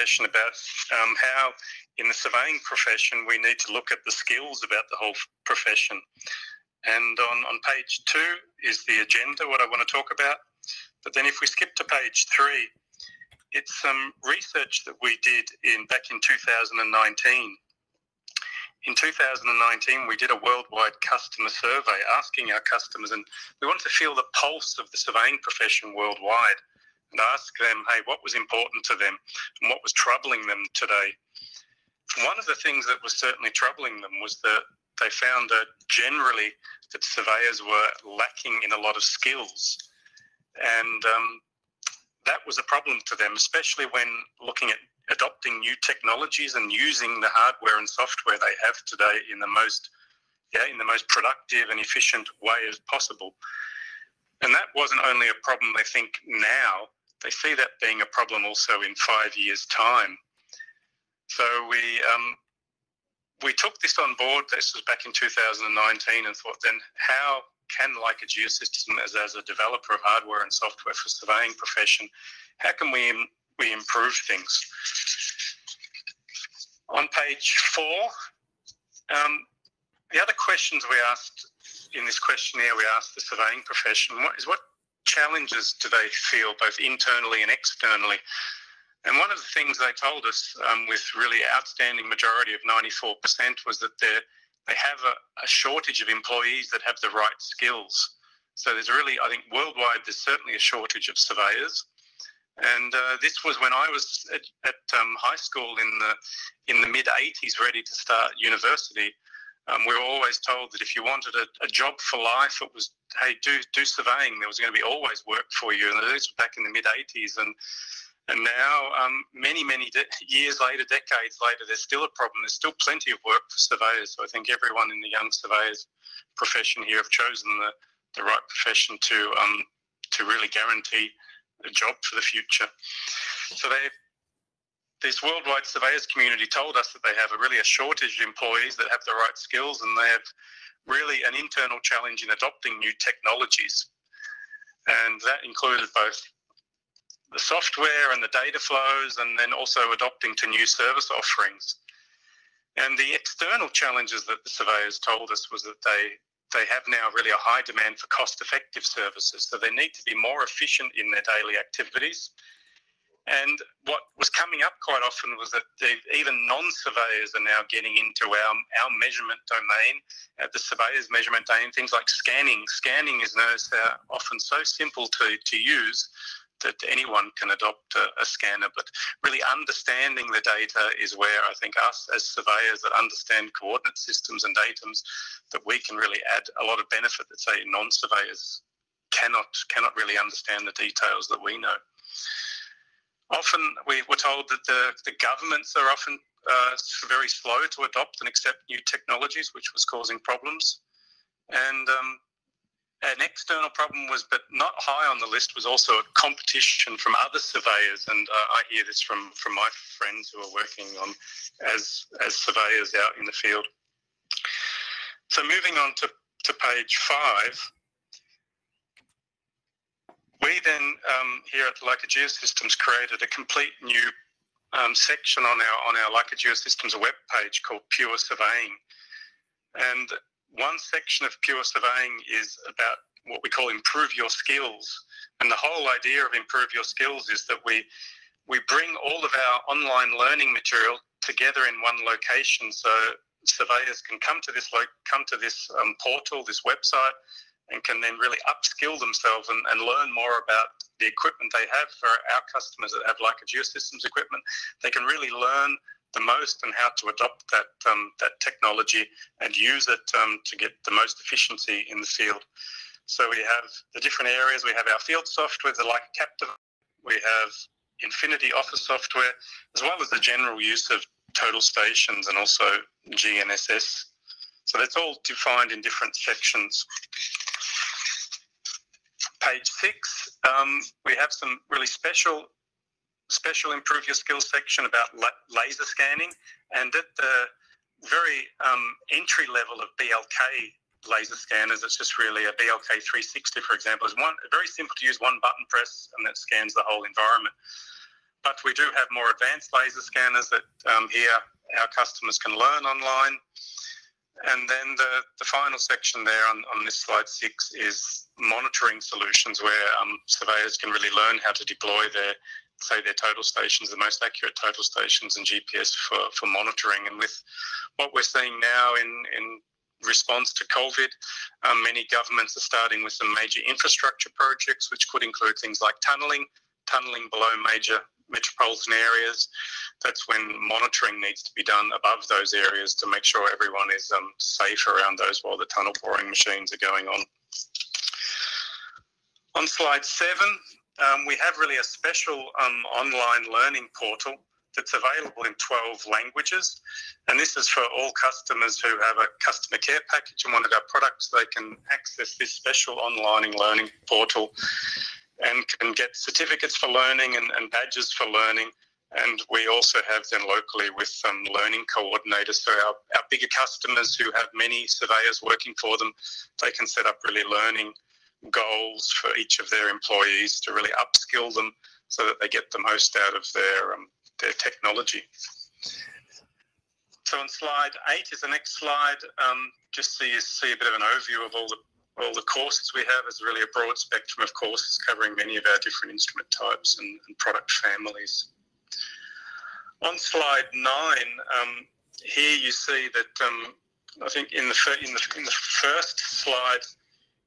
presentation about how in the surveying profession we need to look at the skills about the whole profession. And on page 2 is the agenda, what I want to talk about. But then if we skip to page 3, it's some research that we did back in 2019. In 2019, we did a worldwide customer survey asking our customers, and we wanted to feel the pulse of the surveying profession worldwide and ask them, hey, what was important to them and what was troubling them today. One of the things that was certainly troubling them was that they found that generally that surveyors were lacking in a lot of skills. And that was a problem to them, especially when looking at adopting new technologies and using the hardware and software they have today in the most productive and efficient way as possible. And that wasn't only a problem they think now, they see that being a problem also in 5 years' time. So we took this on board. This was back in 2019, and thought, then how can Leica Geosystems, as a developer of hardware and software for surveying profession, how can we improve things? On page 4, the other questions we asked in this questionnaire, we asked the surveying profession, what challenges do they feel, both internally and externally? And one of the things they told us, with really outstanding majority of 94%, was that they have a shortage of employees that have the right skills. So there's really, I think worldwide, there's certainly a shortage of surveyors. And this was when I was at high school in the mid-80s, ready to start university. We were always told that if you wanted a job for life, it was, hey, do surveying. There was going to be always work for you. And this was back in the mid-80s. And now, many years later, decades later, there's still a problem. There's still plenty of work for surveyors. So I think everyone in the young surveyors profession here have chosen the right profession to really guarantee a job for the future. So this worldwide surveyors community told us that they have a shortage of employees that have the right skills, and they have really an internal challenge in adopting new technologies. And that included both the software and the data flows, and then also adopting to new service offerings. And the external challenges that the surveyors told us was that they have now really a high demand for cost-effective services, so they need to be more efficient in their daily activities. And what was coming up quite often was that even non-surveyors are now getting into our measurement domain, the surveyors' measurement domain, things like scanning. Scanning is often so simple to use that anyone can adopt a scanner, but really understanding the data is where I think us as surveyors that understand coordinate systems and datums, that we can really add a lot of benefit that, say, non-surveyors cannot really understand the details that we know. Often we were told that the governments are often very slow to adopt and accept new technologies, which was causing problems. And an external problem was, but not high on the list, was also a competition from other surveyors. And I hear this from my friends who are working on as surveyors out in the field. So moving on to page 5, we then here at Leica Geosystems created a complete new section on our Leica Geosystems web page called Pure Surveying. And one section of Pure Surveying is about what we call improve your skills. And the whole idea of improve your skills is that we bring all of our online learning material together in one location, so surveyors can come to this portal, this website, and can then really upskill themselves and learn more about the equipment they have. For our customers that have Leica Geosystems equipment, they can really learn the most and how to adopt that technology and use it to get the most efficiency in the field. So we have the different areas. We have our field software, the Leica Captive. We have Infinity Office software, as well as the general use of total stations and also GNSS. So that's all defined in different sections. Page 6, we have some really special improve your skills section about laser scanning, and at the very entry level of BLK laser scanners, it's just really a BLK 360, for example, is very simple to use, one button press, and that scans the whole environment. But we do have more advanced laser scanners that here our customers can learn online. And then the final section there on this slide 6 is monitoring solutions, where surveyors can really learn how to deploy their total stations, the most accurate total stations and GPS for monitoring. And with what we're seeing now in response to COVID, many governments are starting with some major infrastructure projects, which could include things like tunneling below major metropolitan areas. That's when monitoring needs to be done above those areas to make sure everyone is safe around those while the tunnel boring machines are going on. On slide 7, we have really a special online learning portal that's available in 12 languages. And this is for all customers who have a customer care package in one of our products. They can access this special online learning portal and can get certificates for learning and badges for learning. And we also have them locally with some learning coordinators. So our bigger customers who have many surveyors working for them, they can set up really learning goals for each of their employees to really upskill them so that they get the most out of their technology. So on slide 8 is the next slide, just so you see a bit of an overview of all the courses we have. Is really a broad spectrum of courses covering many of our different instrument types and product families. On slide 9, here you see that I think in the first slide,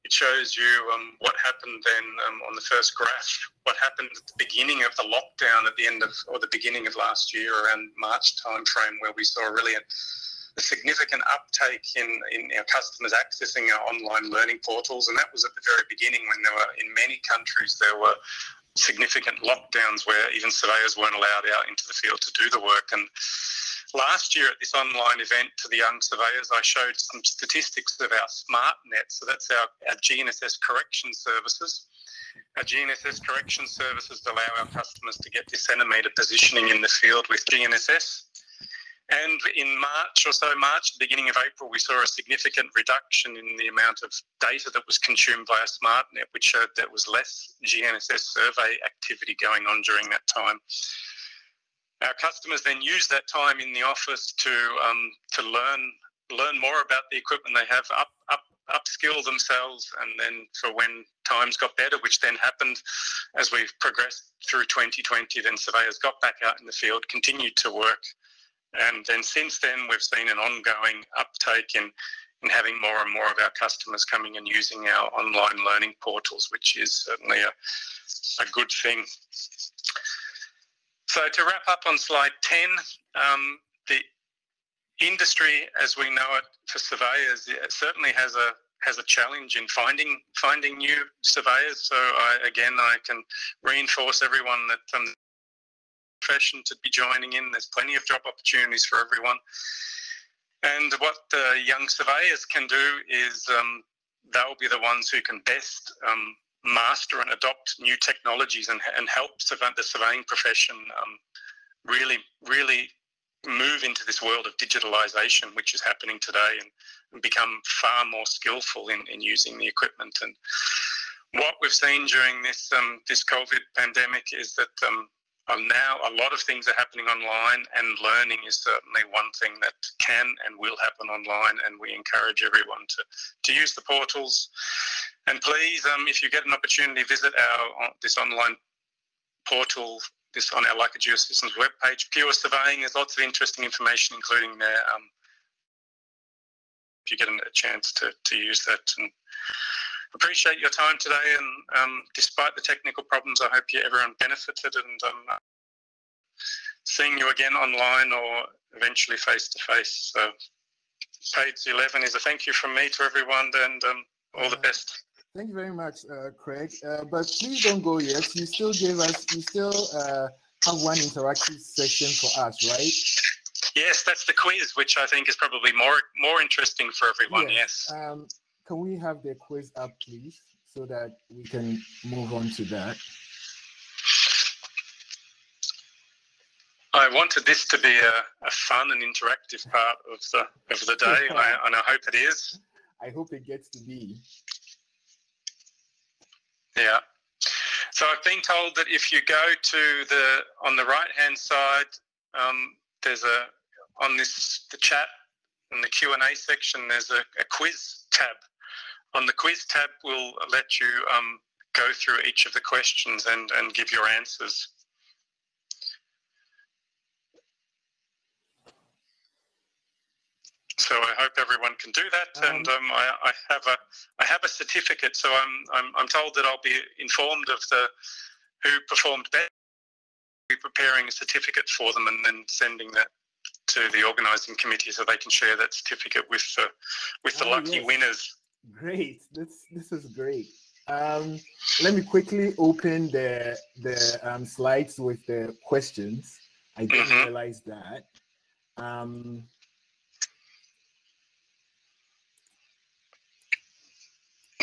it shows you what happened then on the first graph, what happened at the beginning of the lockdown at the end of, or the beginning of last year, around March timeframe, where we saw really a significant uptake in our customers accessing our online learning portals. And that was at the very beginning, when there were, in many countries, there were significant lockdowns where even surveyors weren't allowed out into the field to do the work. And last year at this online event to the young surveyors, I showed some statistics of our SmartNet. So that's our GNSS correction services. Our GNSS correction services allow our customers to get this centimetre positioning in the field with GNSS. And in March, beginning of April, we saw a significant reduction in the amount of data that was consumed via SmartNet, which showed there was less GNSS survey activity going on during that time. Our customers then use that time in the office to learn more about the equipment they have, upskill themselves, and then for when times got better, which then happened as we've progressed through 2020, then surveyors got back out in the field, continued to work. And then since then, we've seen an ongoing uptake in having more and more of our customers coming and using our online learning portals, which is certainly a good thing. So to wrap up on slide 10, the industry, as we know it for surveyors, it certainly has a challenge in finding new surveyors. So I can reinforce everyone that profession to be joining in. There's plenty of job opportunities for everyone. And what the young surveyors can do is they'll be the ones who can best master and adopt new technologies and help the surveying profession really move into this world of digitalization, which is happening today, and become far more skillful in using the equipment. And what we've seen during this COVID pandemic is that now a lot of things are happening online, and learning is certainly one thing that can and will happen online, and we encourage everyone to use the portals. And please, if you get an opportunity, visit this online portal, this on our Leica Geosystems webpage, Pure Surveying. There's lots of interesting information, including there, if you get a chance to use that. And appreciate your time today, and despite the technical problems, I hope everyone benefited, and seeing you again online or eventually face to face. So page 11 is a thank you from me to everyone, and all the best. Thank you very much, Craig. But please don't go yet. You still have one interactive session for us, right? Yes, that's the quiz, which I think is probably more interesting for everyone. Yes. Can we have the quiz up, please, so that we can move on to that? I wanted this to be a fun and interactive part of the day, and I hope it is. I hope it gets to be. Yeah. So I've been told that if you go to on the right-hand side, there's on the chat in the Q&A section, there's a quiz tab. On the quiz tab, we'll let you go through each of the questions and give your answers. So I hope everyone can do that, and I have a certificate. So I'm told that I'll be informed of who performed best. Be preparing a certificate for them and then sending that to the organising committee so they can share that certificate with the lucky winners. Great, this is great. Let me quickly open the slides with the questions. I didn't realize that.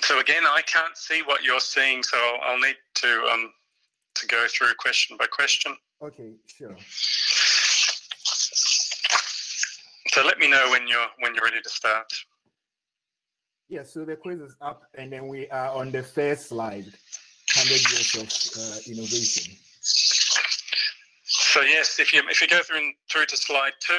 So again, I can't see what you're seeing, so I'll need to go through question by question. Okay, sure. So let me know when you're ready to start. Yeah, so the quiz is up, and then we are on the first slide, 100 years of innovation. So yes, if you go through to slide 2,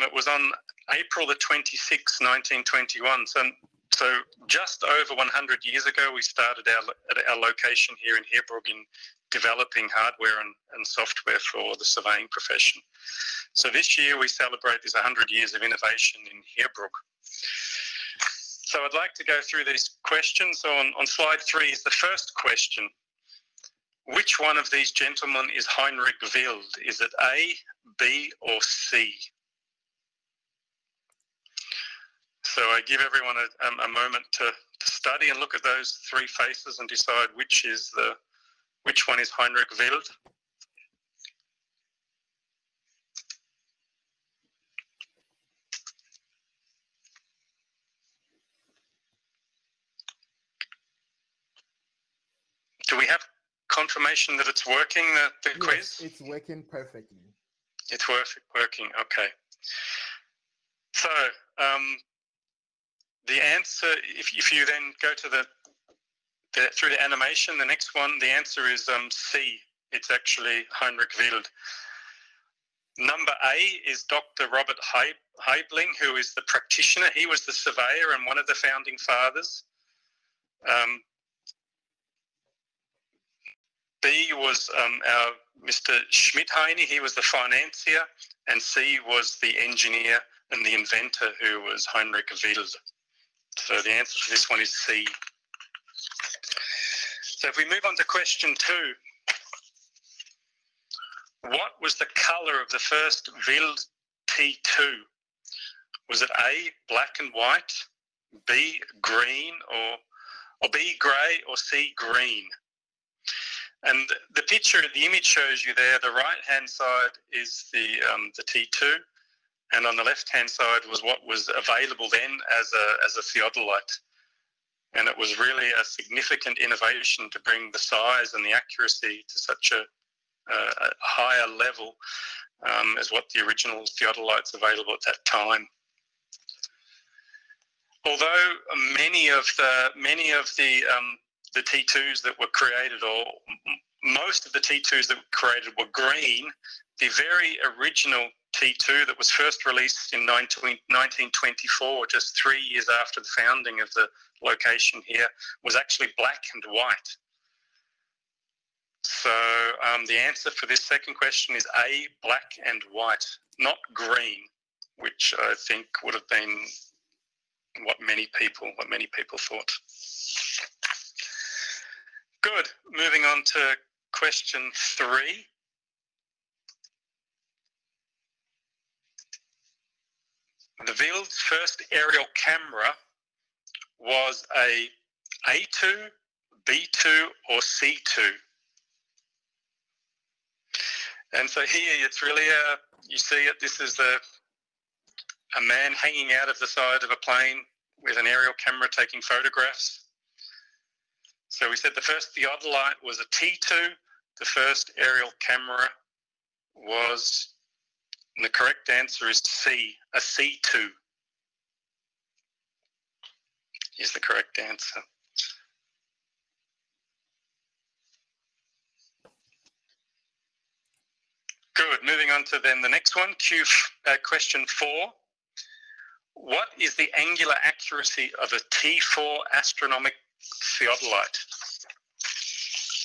it was on April the 26th, 1921. So just over 100 years ago, we started at our location here in Heerbrugg in developing hardware and software for the surveying profession. So this year we celebrate these 100 years of innovation in Heerbrugg. So I'd like to go through these questions. So on slide 3 is the first question. Which one of these gentlemen is Heinrich Wild? Is it A, B, or C? So I give everyone a moment to study and look at those 3 faces and decide which one is Heinrich Wild. Do we have confirmation that it's working, the quiz? It's working perfectly. It's working, okay. So the answer, if you then go to through the animation, the next one, the answer is C. It's actually Heinrich Wild. Number A is Dr. Robert Heerbrugg, who is the practitioner. He was the surveyor and one of the founding fathers. B was our Mr. Schmidheiny, he was the financier, and C was the engineer and the inventor, who was Heinrich Wild. So the answer to this one is C. So if we move on to question 2, what was the colour of the first Wild T2? Was it A, black and white, B, green, or B, grey, or C, green? And the image shows you there, the right-hand side is the T2, and on the left-hand side was what was available then as a theodolite. And it was really a significant innovation to bring the size and the accuracy to such a higher level as what the original theodolites available at that time. Although many of the T2s that were created, or most of the T2s that were created, were green, the very original T2 that was first released in 1924, just 3 years after the founding of the location here, was actually black and white. So the answer for this second question is A, black and white, not green, which I think would have been what many people thought. Good. Moving on to question 3. The Wild's first aerial camera was a A2, B2, or C2. And so here it's really you see it, this is a man hanging out of the side of a plane with an aerial camera taking photographs. So we said the first theodolite was a T2, the first aerial camera was, and the correct answer is C, a C2 is the correct answer. moving on to then the next one, question 4. What is the angular accuracy of a T4 astronomical theodolite?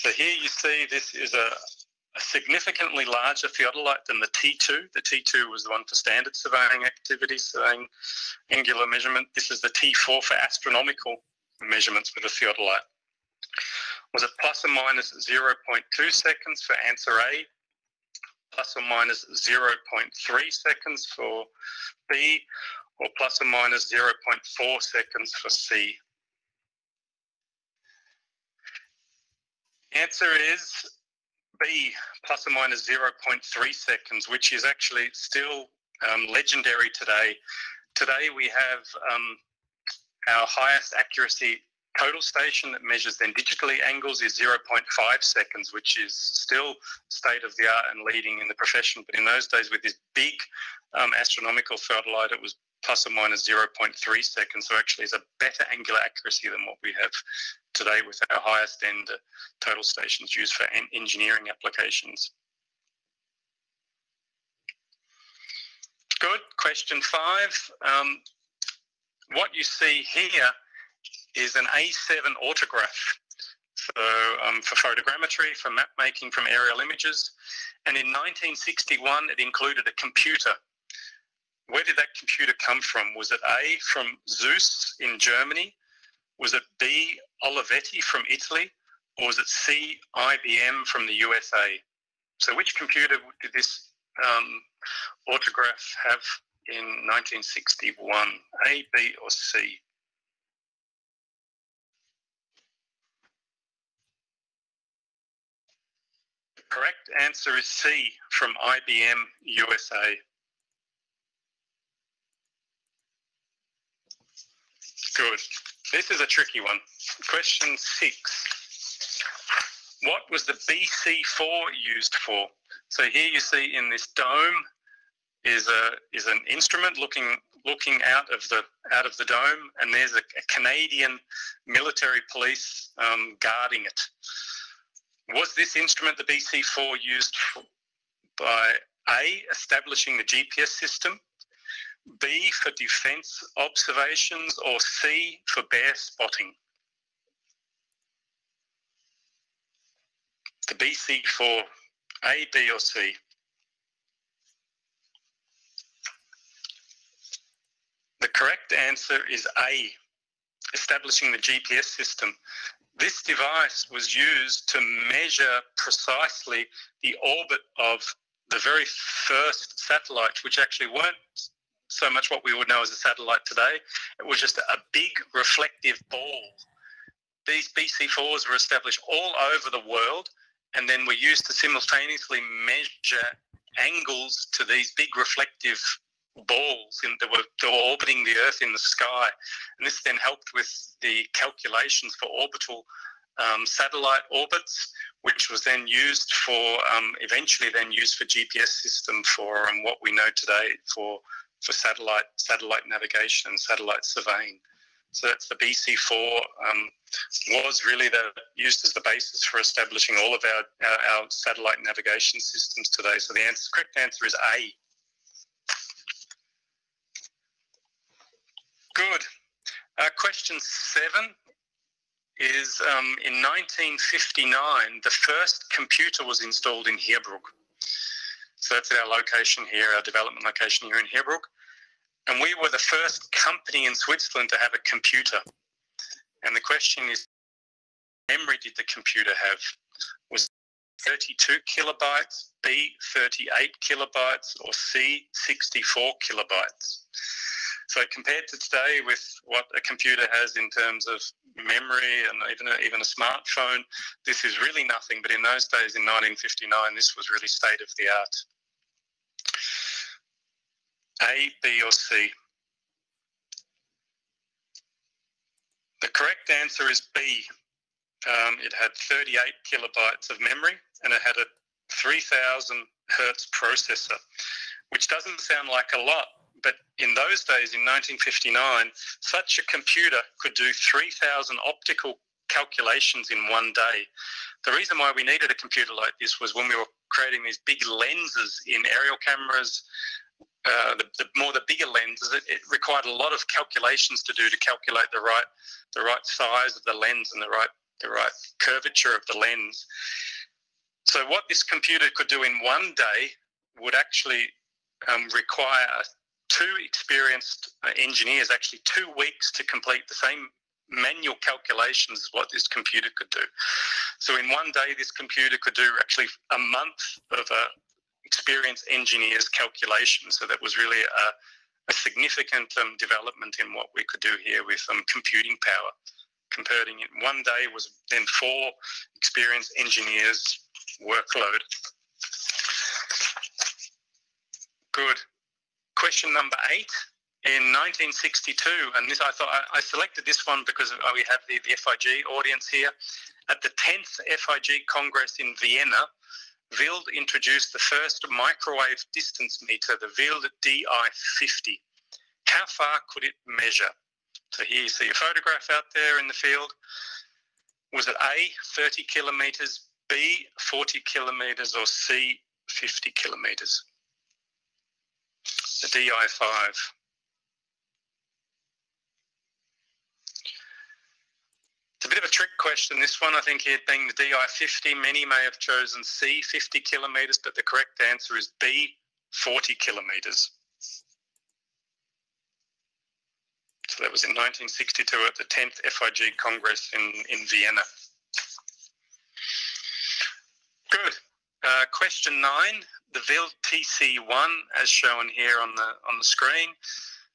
So here you see this is a significantly larger theodolite than the T2. The T2 was the one for standard surveying activities, surveying angular measurement. This is the T4 for astronomical measurements with a theodolite. Was it plus or minus 0.2 seconds for answer A, plus or minus 0.3 seconds for B, or plus or minus 0.4 seconds for C? Answer is B, plus or minus 0.3 seconds, which is actually still legendary today. Today we have our highest accuracy total station that measures then digitally angles is 0.5 seconds, which is still state of the art and leading in the profession. But in those days with this big astronomical theodolite, it was plus or minus 0.3 seconds. So actually it's a better angular accuracy than what we have today with our highest end total stations used for engineering applications. Good. Question 5. What you see here is an A7 autograph. So for photogrammetry, for map making from aerial images. And in 1961, it included a computer. Where did that computer come from? Was it A, from Zeus in Germany? Was it B, Olivetti from Italy? Or was it C, IBM from the USA? So which computer did this autograph have in 1961? A, B, or C? The correct answer is C, from IBM USA. Good. This is a tricky one. Question 6. What was the BC4 used for? So here you see in this dome is an instrument looking out of the dome, and there's a Canadian military police guarding it. Was this instrument, the BC4, used by A, establishing the GPS system, B, for defence observations, or C, for bear spotting? The BC4, A, B, or C? The correct answer is A, establishing the GPS system. This device was used to measure precisely the orbit of the very first satellites, which actually weren't so much what we would know as a satellite today. It was just a big reflective ball. These BC4s were established all over the world and then were used to simultaneously measure angles to these big reflective balls that were orbiting the Earth in the sky. And this then helped with the calculations for orbital satellite orbits, which was then used for, eventually then used for GPS system for what we know today for satellite navigation and satellite surveying. So that's the BC4, was really used as the basis for establishing all of our satellite navigation systems today. So the correct answer is A. Good. Question 7 is in 1959, the first computer was installed in Heerbrugg. So that's our location here, our development location here in Heerbrugg. And we were the first company in Switzerland to have a computer. And the question is, how much memory did the computer have? Was it 32 kilobytes, B, 38 kilobytes, or C, 64 kilobytes? So compared to today with what a computer has in terms of memory and even a smartphone, this is really nothing. But in those days, in 1959, this was really state of the art. A, B, or C? The correct answer is B. It had 38 kilobytes of memory and it had a 3000 hertz processor, which doesn't sound like a lot. But in those days, in 1959, such a computer could do 3,000 optical calculations in one day. The reason why we needed a computer like this was when we were creating these big lenses in aerial cameras, the bigger lenses, it required a lot of calculations to do to calculate the right size of the lens and the right curvature of the lens. So what this computer could do in one day would actually require two experienced engineers, actually 2 weeks, to complete the same manual calculations as what this computer could do. So in one day, this computer could do actually a month of experienced engineers' calculations. So that was really a significant development in what we could do here with computing power. Converting it in one day was then 4 experienced engineers' workload. Good. Question number 8. In 1962, and this I selected this one because we have the FIG audience here. At the 10th FIG Congress in Vienna, Wild introduced the first microwave distance meter, the Wild DI50. How far could it measure? So here you see a photograph out there in the field. Was it A, 30 kilometres, B, 40 kilometres, or C, 50 kilometres? The DI5. It's a bit of a trick question, this one. I think here being the DI50, many may have chosen C, 50 kilometres, but the correct answer is B, 40 kilometres. So that was in 1962 at the 10th FIG Congress in Vienna. Good. Question 9, the Wild TC1, as shown here on the screen.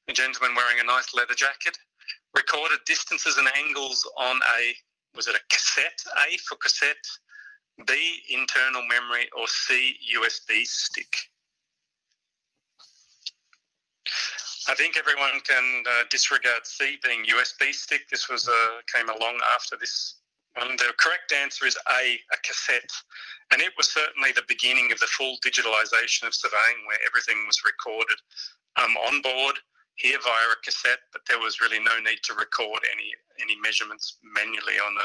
A gentleman wearing a nice leather jacket. Recorded distances and angles on was it a cassette? A for cassette, B, internal memory, or C, USB stick? I think everyone can disregard C being USB stick. This was came along after this one. The correct answer is A cassette. And it was certainly the beginning of the full digitalization of surveying, where everything was recorded on board, here via a cassette, but there was really no need to record any measurements manually on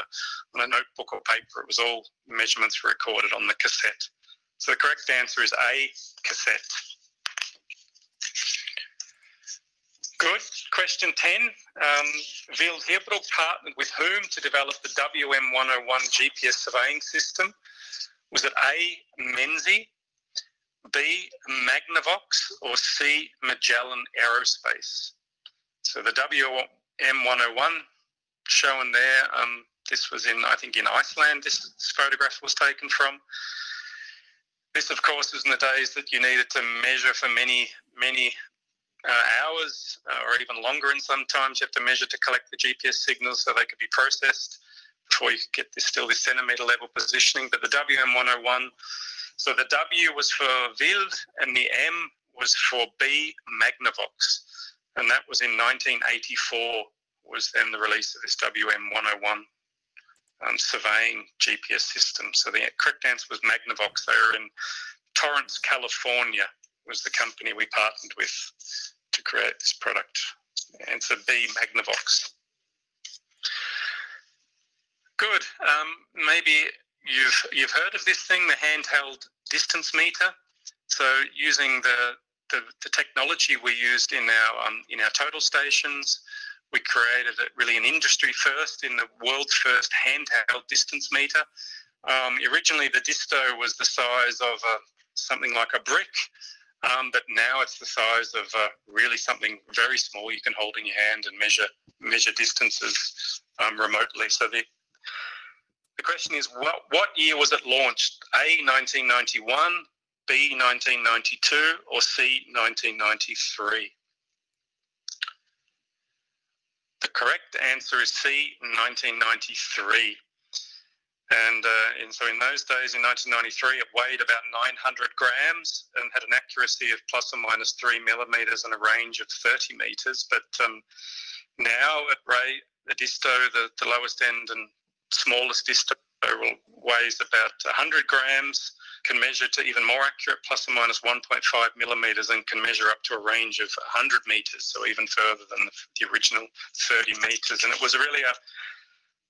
a notebook or paper. It was all measurements recorded on the cassette. So the correct answer is A, cassette. Good. Question 10. Wild Heerbrugg partnered with whom to develop the WM101 GPS surveying system? Was it A, Menzi, B, Magnavox, or C, Magellan Aerospace? So the WM101 shown there, this was I think in Iceland this photograph was taken from. This, of course, was in the days that you needed to measure for many hours or even longer, and sometimes you have to measure to collect the GPS signals so they could be processed before you could get this centimetre level positioning. But the WM101, so the W was for Wild and the M was for B, Magnavox. And that was in 1984 was then the release of this WM101 surveying GPS system. So the correct answer was Magnavox. They were in Torrance, California, was the company we partnered with to create this product. Answer B, Magnavox. Good. Maybe you've heard of this thing, the handheld distance meter. So using the technology we used in our total stations, we created really an industry first, in the world's first handheld distance meter. Originally, the disto was the size of something like a brick, but now it's the size of really something very small you can hold in your hand and measure distances remotely. So the question is, what year was it launched? A, 1991, B, 1992, or C, 1993? The correct answer is C, 1993. And so in those days, in 1993, it weighed about 900 grams and had an accuracy of plus or minus 3 millimeters and a range of 30 meters. But now at the disto, the lowest end and smallest disto weighs about 100 grams, can measure to even more accurate, plus or minus 1.5 millimeters, and can measure up to a range of 100 meters, so even further than the original 30 meters. And it was really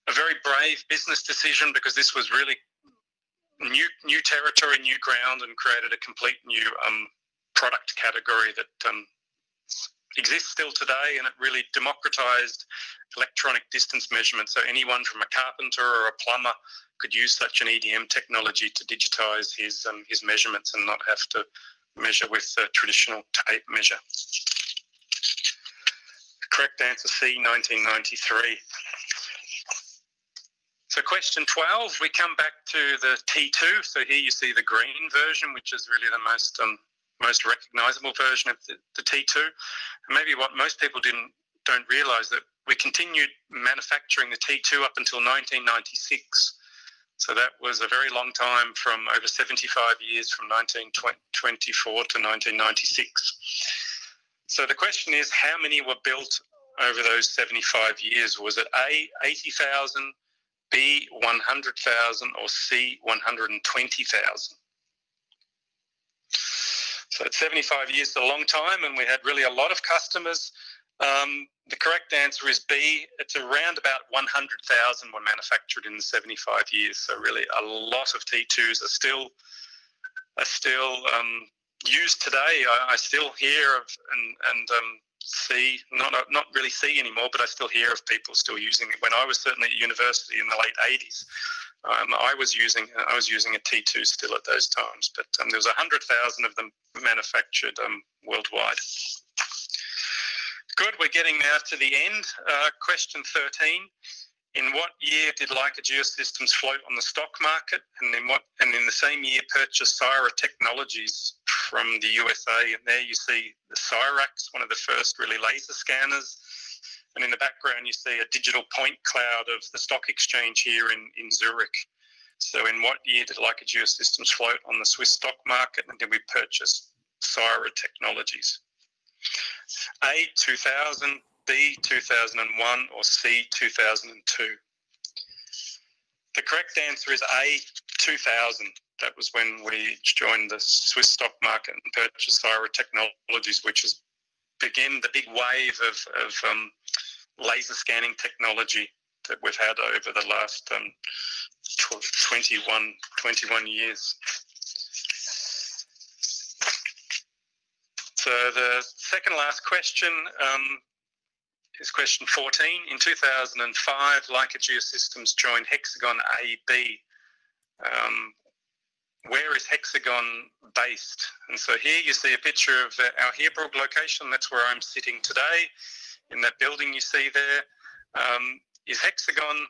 a very brave business decision, because this was really new territory, new ground, and created a complete new product category that exists still today, and it really democratized electronic distance measurement. So anyone from a carpenter or a plumber could use such an EDM technology to digitize his measurements and not have to measure with a traditional tape measure. Correct answer C, 1993. So question 12, we come back to the T2. So here you see the green version, which is really the most recognizable version of the T2. And maybe what most people don't realize, that we continued manufacturing the T2 up until 1996. So that was a very long time, from over 75 years, from 1924 to 1996. So the question is, how many were built over those 75 years? Was it A, 80,000, B, 100,000, or C, 120,000? So 75 years is a long time, and we had really a lot of customers. The correct answer is B. It's around about 100,000 were manufactured in the 75 years. So really a lot of T2s are still used today. I still hear of and see, not really see anymore, but I still hear of people still using it. When I was certainly at university in the late 80s, I was using a T2 still at those times. But there was 100,000 of them manufactured worldwide. Good, we're getting now to the end. Question 13. In what year did Leica Geosystems float on the stock market, and in the same year purchase Cyra Technologies from the USA? And there you see the Cyrax, one of the first really laser scanners. And in the background you see a digital point cloud of the stock exchange here in Zurich. So in what year did Leica Geosystems float on the Swiss stock market, and did we purchase Cyra Technologies? A, 2000, B, 2001, or C, 2002? The correct answer is A, 2000. That was when we joined the Swiss stock market and purchased Cyra Technologies, which is began the big wave of laser scanning technology that we've had over the last 21 years. So the second last question is question 14. In 2005, Leica Geosystems joined Hexagon AB. Where is Hexagon based? And so here you see a picture of our Heerbrugg location. That's where I'm sitting today, in that building you see there. Is Hexagon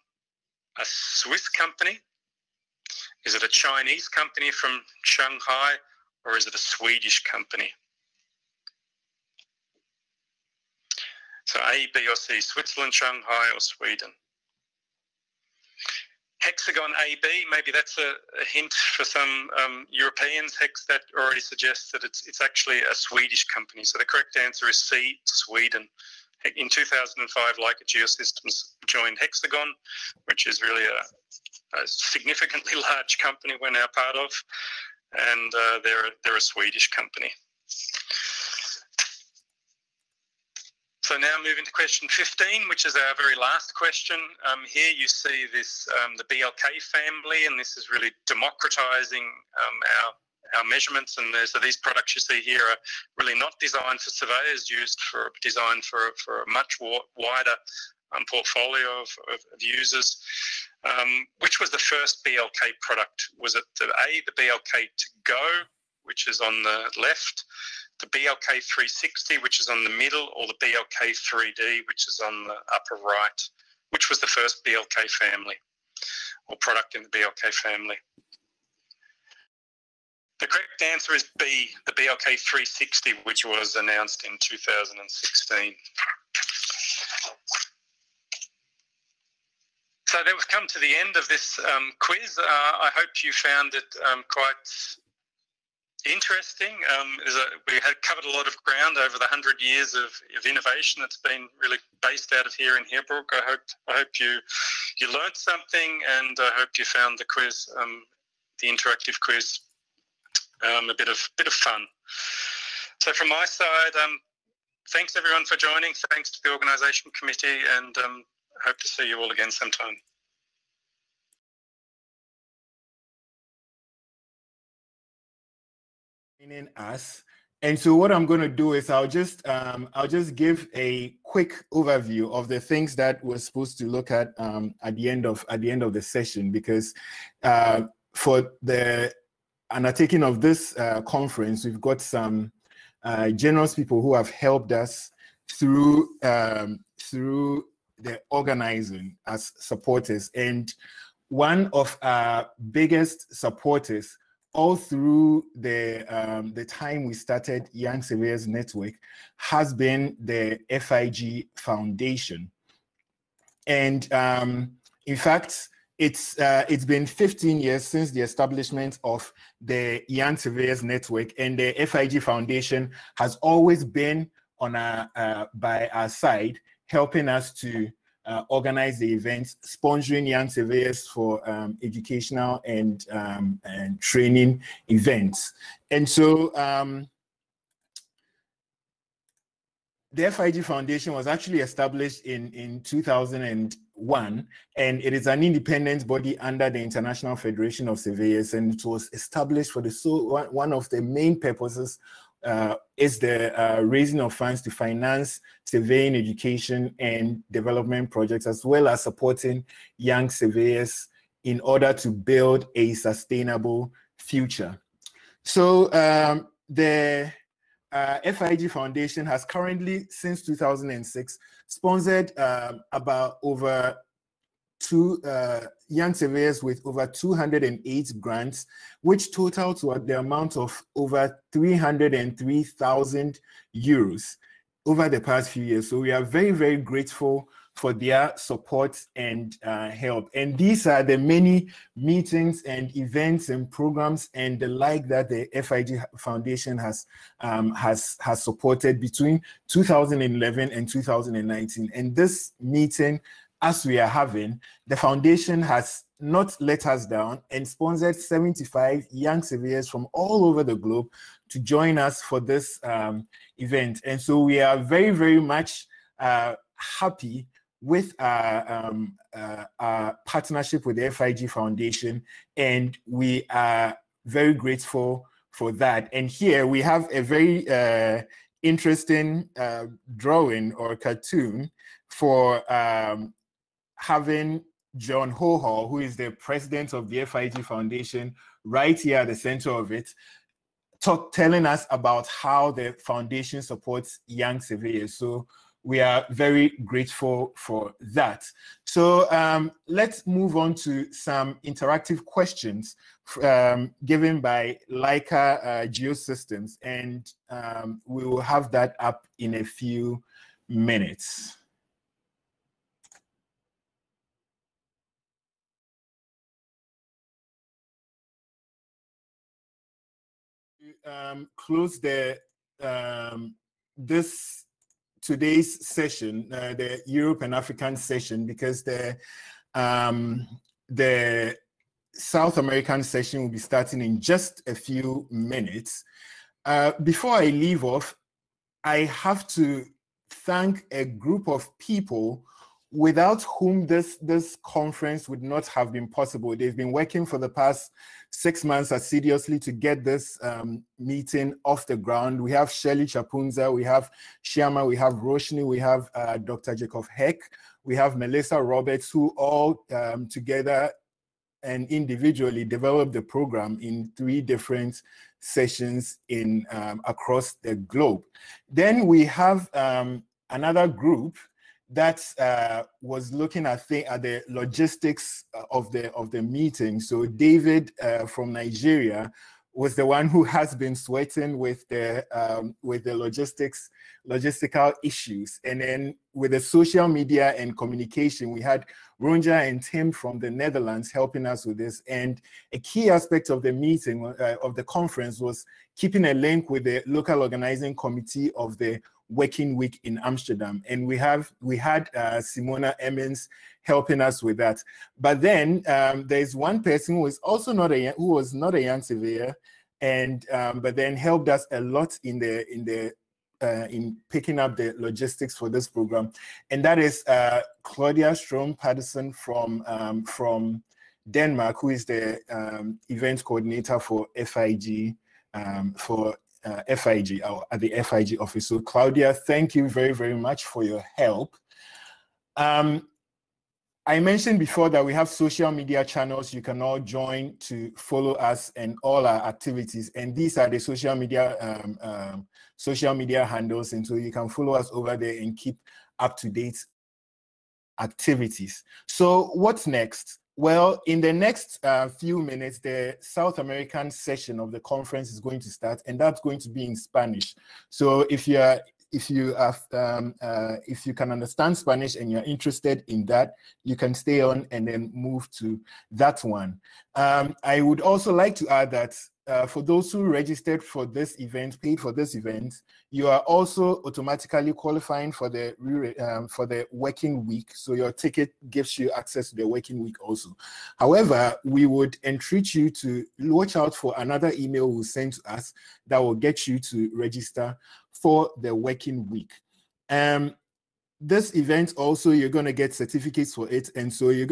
a Swiss company? Is it a Chinese company from Shanghai, or is it a Swedish company? So A, B, or C, Switzerland, Shanghai, or Sweden? Hexagon AB, maybe that's a hint for some Europeans. That already suggests that it's actually a Swedish company. So the correct answer is C, Sweden. In 2005, Leica Geosystems joined Hexagon, which is really a significantly large company we're now part of, and they're a Swedish company. So now moving to question 15, which is our very last question. Here you see this, the BLK family, and this is really democratizing our measurements. And so these products you see here are really not designed for surveyors, designed for a much wider portfolio of users. Which was the first BLK product? Was it the BLK to go, which is on the left, the BLK 360, which is on the middle, or the BLK 3D, which is on the upper right? Which was the first BLK family, or product in the BLK family? The correct answer is B, the BLK 360, which was announced in 2016. So then we've come to the end of this quiz. I hope you found it quite interesting. We had covered a lot of ground over the 100 years of innovation that's been really based out of here in Heerbrugg. I hope you learned something, and I hope you found the quiz, the interactive quiz, a bit of fun. So from my side, thanks everyone for joining. Thanks to the organisation committee, and hope to see you all again sometime. joining us. And so what I'm going to do is I'll just give a quick overview of the things that we're supposed to look at the end of the session, because for the undertaking of this conference, we've got some generous people who have helped us through the organizing as supporters. And one of our biggest supporters all through the time we started Young Surveyors Network has been the FIG Foundation. And in fact, it's been 15 years since the establishment of the Young Surveyors Network, and the FIG Foundation has always been on by our side, helping us to organize the events, sponsoring young surveyors for educational and training events. And so the FIG Foundation was actually established in 2001, and it is an independent body under the International Federation of Surveyors, and it was established for one of the main purposes is the raising of funds to finance surveying education and development projects, as well as supporting young surveyors in order to build a sustainable future. So the FIG Foundation has currently, since 2006, sponsored about over young surveyors with over 208 grants, which total to the amount of over 303,000 euros over the past few years. So we are very, very grateful for their support and help. And these are the many meetings and events and programs and the like that the FIG Foundation has supported between 2011 and 2019. And this meeting, as we are having, the foundation has not let us down and sponsored 75 young surveyors from all over the globe to join us for this event. And so we are very, very much happy with our partnership with the FIG Foundation, and we are very grateful for that. And here we have a very interesting drawing or cartoon for having John Hohol, who is the president of the FIG Foundation, right here at the center of it, telling us about how the foundation supports young surveyors. So we are very grateful for that. So let's move on to some interactive questions given by Leica Geosystems, and we will have that up in a few minutes. Close the today's session, the Europe and African session, because the South American session will be starting in just a few minutes. Before I leave off, I have to thank a group of people without whom this conference would not have been possible. They've been working for the past 6 months assiduously to get this meeting off the ground. We have Shirley Chapunza, we have Shyama, we have Roshni, we have Dr. Jacob Heck, we have Melissa Roberts, who all together and individually developed the program in 3 different sessions in across the globe. Then we have another group that was looking at the logistics of the meeting. So David from Nigeria was the one who has been sweating with the logistical issues. And then with the social media and communication, we had Ronja and Tim from the Netherlands helping us with this. And a key aspect of the meeting, of the conference, was keeping a link with the local organizing committee of the Working Week in Amsterdam, and we had Simona Emmons helping us with that. But then there's one person who was also not a young surveyor, and but then helped us a lot in picking up the logistics for this program, and that is Claudia Strom Patterson from Denmark, who is the event coordinator for FIG FIG, at the FIG office. So Claudia, thank you very, very much for your help. I mentioned before that we have social media channels you can all join to follow us and all our activities. And these are the social media handles. And so you can follow us over there and keep up to date activities. So what's next? Well, in the next few minutes, the South American session of the conference is going to start, and that's going to be in Spanish. So if you can understand Spanish and you're interested in that, you can stay on and then move to that one. I would also like to add that for those who registered for this event, paid for this event, you are also automatically qualifying for the working week. So your ticket gives you access to the working week also. However, we would entreat you to watch out for another email we'll send to us that will get you to register for the working week. This event also, you're going to get certificates for it, and so we're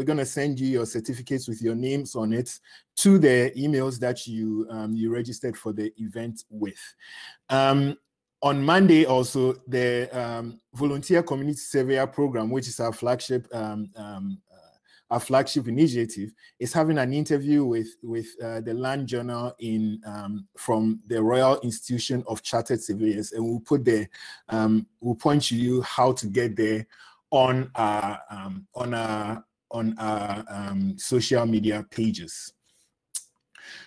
going to send you your certificates with your names on it to the emails that you registered for the event with. On Monday also, the Volunteer Community Surveyor Program, which is our flagship initiative, is having an interview with the Land Journal from the Royal Institution of Chartered Surveyors, and we'll point you how to get there on our social media pages.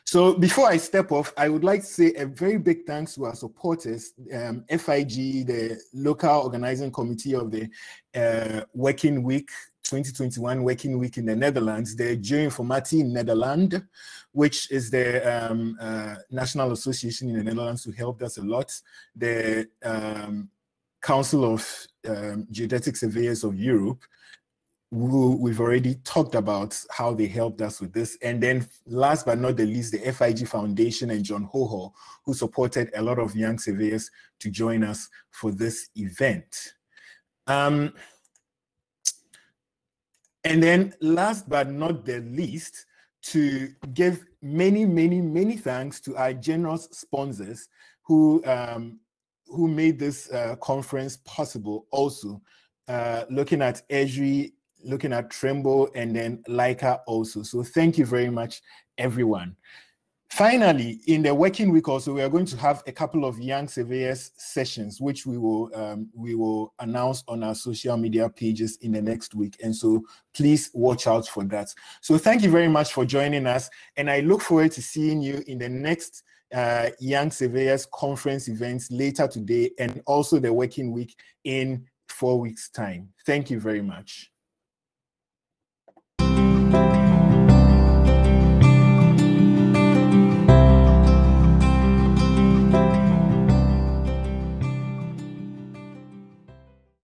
So before I step off, I would like to say a very big thanks to our supporters, FIG, the local organizing committee of the Working Week 2021 Working Week in the Netherlands, the Geoinformatie in Netherlands, which is the national association in the Netherlands who helped us a lot, the Council of Geodetic Surveyors of Europe, who we've already talked about how they helped us with this. And then last but not the least, the FIG Foundation and John Hoho, who supported a lot of young surveyors to join us for this event. And then last but not the least, to give many, many, many thanks to our generous sponsors who made this conference possible also, looking at Esri, looking at Trembo, and then Leica also. So thank you very much, everyone. Finally, in the working week also, we are going to have a couple of young surveyors sessions, which we will announce on our social media pages in the next week. And so please watch out for that. So thank you very much for joining us. And I look forward to seeing you in the next Young Surveyors Conference events later today, and also the working week in 4 weeks' time. Thank you very much.